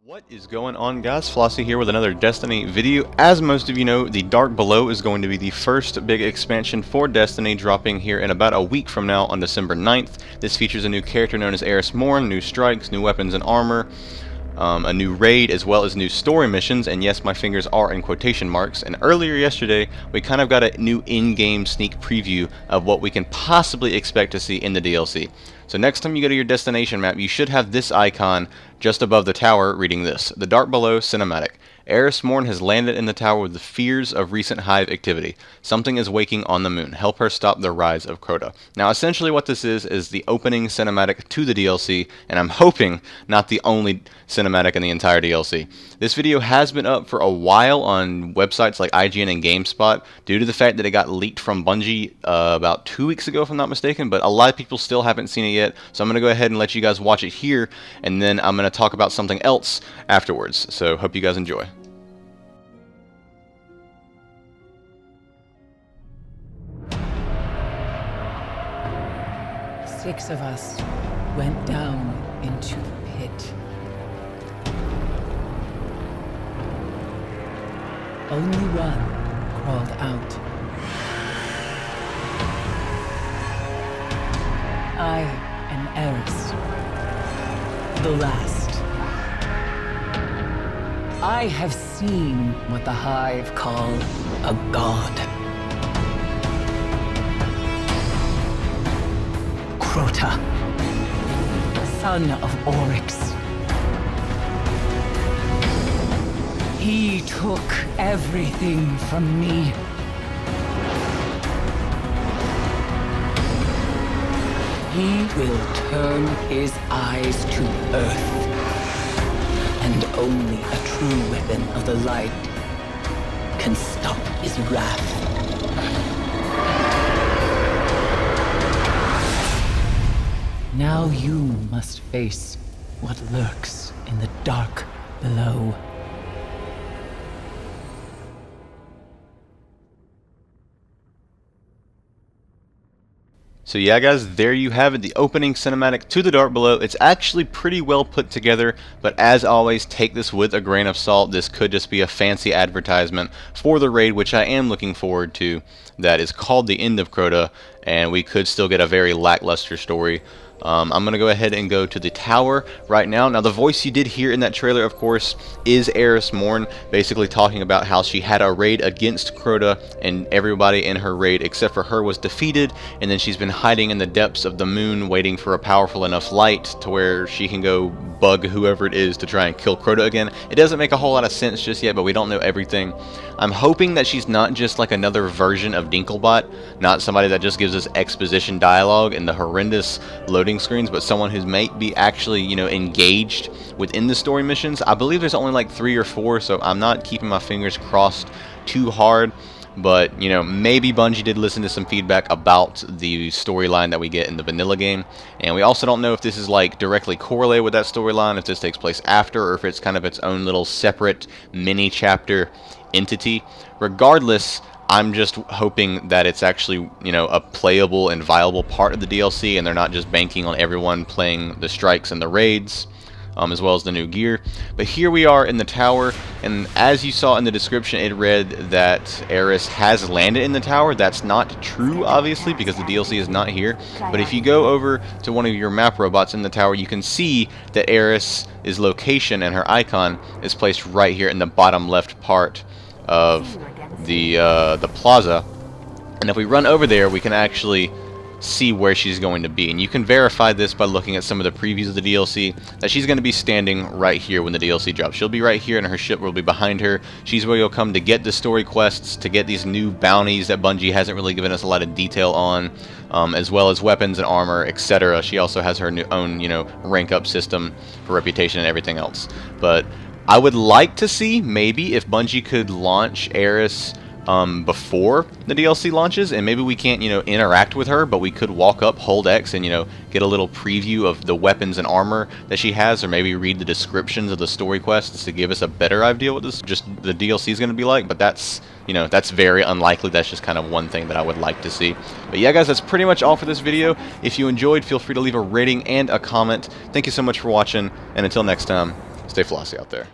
What is going on, guys? Flossie here with another Destiny video. As most of you know, the Dark Below is going to be the first big expansion for Destiny, dropping here in about a week from now on December 9th. This features a new character known as Eris Morn, new strikes, new weapons and armor, a new raid, as well as new story missions, and yes, my fingers are in quotation marks. And earlier yesterday, we kind of got a new in-game sneak preview of what we can possibly expect to see in the DLC. So next time you go to your destination map, you should have this icon just above the tower reading this: The Dark Below Cinematic. Eris Morn has landed in the tower with the fears of recent hive activity. Something is waking on the moon. Help her stop the rise of Crota. Now, essentially what this is the opening cinematic to the DLC, and I'm hoping not the only cinematic in the entire DLC. This video has been up for a while on websites like IGN and GameSpot due to the fact that it got leaked from Bungie about 2 weeks ago, if I'm not mistaken, but a lot of people still haven't seen it yet, so I'm going to go ahead and let you guys watch it here, and then I'm going to talk about something else afterwards. So hope you guys enjoy. Six of us went down into the pit. Only one crawled out. I am Eris, the last. I have seen what the Hive call a god. Crota, son of Oryx. He took everything from me. He will turn his eyes to Earth. And only a true weapon of the light can stop his wrath. Now you must face what lurks in the dark below. So yeah, guys, there you have it, the opening cinematic to the Dark Below. It's actually pretty well put together, but as always, take this with a grain of salt. This could just be a fancy advertisement for the raid, which I am looking forward to, that is called The End of Crota, and we could still get a very lackluster story. I'm going to go ahead and go to the tower right now. Now, the voice you did hear in that trailer, of course, is Eris Morn, basically talking about how she had a raid against Crota, and everybody in her raid except for her was defeated, and then she's been hiding in the depths of the moon waiting for a powerful enough light to where she can go bug whoever it is to try and kill Crota again. It doesn't make a whole lot of sense just yet, but we don't know everything. I'm hoping that she's not just like another version of Dinklebot, not somebody that just gives us exposition dialogue and the horrendous loading screens, but someone who might be actually, you know, engaged within the story missions. I believe there's only like 3 or 4, so I'm not keeping my fingers crossed too hard. But, you know, maybe Bungie did listen to some feedback about the storyline that we get in the vanilla game. And we also don't know if this is like directly correlated with that storyline, if this takes place after, or if it's kind of its own little separate mini chapter entity. Regardless, I'm just hoping that it's actually, you know, a playable and viable part of the DLC, and they're not just banking on everyone playing the strikes and the raids, as well as the new gear. But here we are in the tower, and as you saw in the description, it read that Eris has landed in the tower. That's not true, obviously, because the DLC is not here. But if you go over to one of your map robots in the tower, you can see that Eris' location and her icon is placed right here in the bottom left part of the plaza. And if we run over there, we can actually see where she's going to be, and you can verify this by looking at some of the previews of the DLC, that she's going to be standing right here when the DLC drops. She'll be right here, and her ship will be behind her. She's where you'll come to get the story quests, to get these new bounties that Bungie hasn't really given us a lot of detail on, as well as weapons and armor, etc. She also has her own, you know, rank up system for reputation and everything else. But I would like to see, maybe, if Bungie could launch Eris before the DLC launches, and maybe we can't, you know, interact with her, but we could walk up, hold X, and, you know, get a little preview of the weapons and armor that she has, or maybe read the descriptions of the story quests to give us a better idea what this just the DLC is going to be like. But that's, you know, that's very unlikely. That's just kind of one thing that I would like to see. But yeah, guys, that's pretty much all for this video. If you enjoyed, feel free to leave a rating and a comment. Thank you so much for watching, and until next time, stay Stay flossy out there.